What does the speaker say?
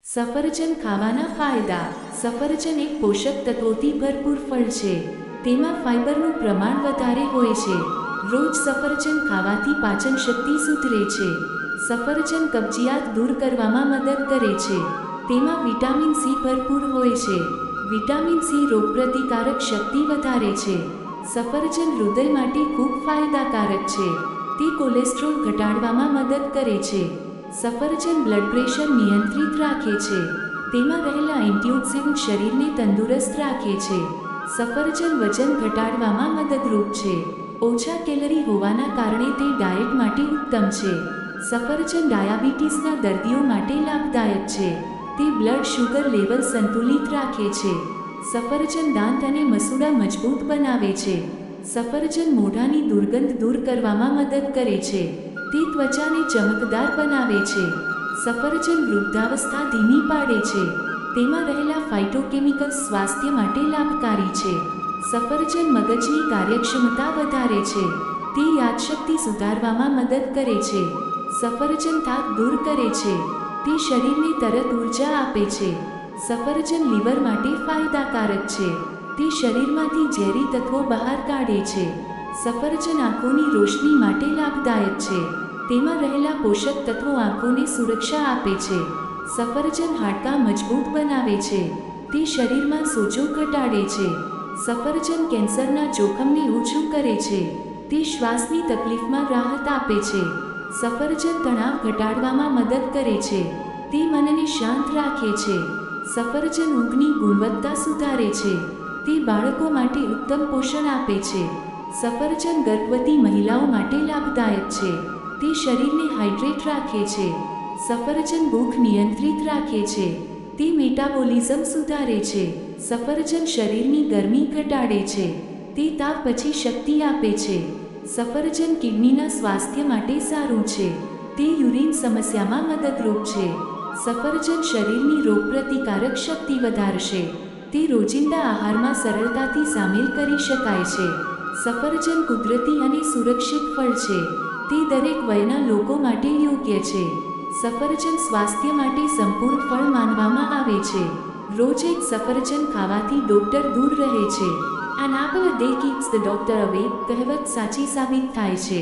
સફરજન ખાવાના ફાયદા। સફરજન એક પોષક તત્વોથી ભરપૂર ફળ છે। તેમાં ફાઇબરનું પ્રમાણ વધારે હોય છે। રોજ સફરજન ખાવાથી પાચન શક્તિ સુધરે છે। સફરજન કબજિયાત દૂર કરવામાં મદદ કરે છે। તેમાં વિટામિન સી ભરપૂર હોય છે। વિટામિન સી રોગપ્રતિકારક શક્તિ વધારે છે। સફરજન હૃદય માટે ખૂબ ફાયદાકારક છે। તે કોલેસ્ટ્રોલ ઘટાડવામાં મદદ કરે છે। સફરજન બ્લડ પ્રેશર નિયંત્રિત રાખે છે। તેમાં રહેલા એન્ટીઓક્સિડન્ટ શરીરને તંદુરસ્ત રાખે છે। સફરજન વજન ઘટાડવામાં મદદરૂપ છે। ઓછા કેલરી હોવાના કારણે તે ડાયટ માટે ઉત્તમ છે। સફરજન ડાયાબિટીસના દર્દીઓ માટે લાભદાયક છે। તે બ્લડ શુગર લેવલ સંતુલિત રાખે છે। સફરજન દાંત અને મસૂડા મજબૂત બનાવે છે। સફરજન મોઢાની દુર્ગંધ દૂર કરવામાં મદદ કરે છે। તે ત્વચાને ચમકદાર બનાવે છે। સફરજન વૃદ્ધાવસ્થા ધીમી પાડે છે। તેમાં રહેલા ફાઇટોકેમિકલ્સ સ્વાસ્થ્ય માટે લાભકારી છે। સફરજન મગજની કાર્યક્ષમતા વધારે છે। તે યાદશક્તિ સુધારવામાં મદદ કરે છે। સફરજન થાક દૂર કરે છે। તે શરીરને તરત ઉર્જા આપે છે। સફરજન લીવર માટે ફાયદાકારક છે। તે શરીરમાંથી ઝેરી તત્વો બહાર કાઢે છે। સફરજન આંખોની રોશની માટે લાભદાયક છે। તેમાં રહેલા પોષક તત્વો આંખોને સુરક્ષા આપે છે। સફરજન હાડકાં મજબૂત બનાવે છે। તે શરીરમાં સોજો ઘટાડે છે। સફરજન કેન્સરના જોખમને ઓછું કરે છે। તે શ્વાસની તકલીફમાં રાહત આપે છે। સફરજન તણાવ ઘટાડવામાં મદદ કરે છે। તે મનને શાંત રાખે છે। સફરજન ઊંઘની ગુણવત્તા સુધારે છે। તે બાળકો માટે ઉત્તમ પોષણ આપે છે। સફરજન ગર્ભવતી મહિલાઓ માટે લાભદાયક છે। તે શરીરને હાઇડ્રેટ રાખે છે। સફરજન ભૂખ નિયંત્રિત રાખે છે। તે મેટાબોલિઝમ સુધારે છે। સફરજન શરીરની ગરમી ઘટાડે છે। તે તાવ પછી શક્તિ આપે છે। સફરજન કિડનીના સ્વાસ્થ્ય માટે સારું છે। તે યુરિન સમસ્યામાં મદદરૂપ છે। સફરજન શરીરની રોગપ્રતિકારક શક્તિ વધારશે। તે રોજિંદા આહારમાં સરળતાથી સામેલ કરી શકાય છે। સફરજન કુદરતી અને સુરક્ષિત ફળ છે। તે દરેક વયના લોકો માટે યોગ્ય છે। સફરજન સ્વાસ્થ્ય માટે સંપૂર્ણ ફળ માનવામાં આવે છે। રોજ એક સફરજન ખાવાથી ડોક્ટર દૂર રહે છે। An apple a day keeps the doctor away કહેવત સાચી સાબિત થાય છે।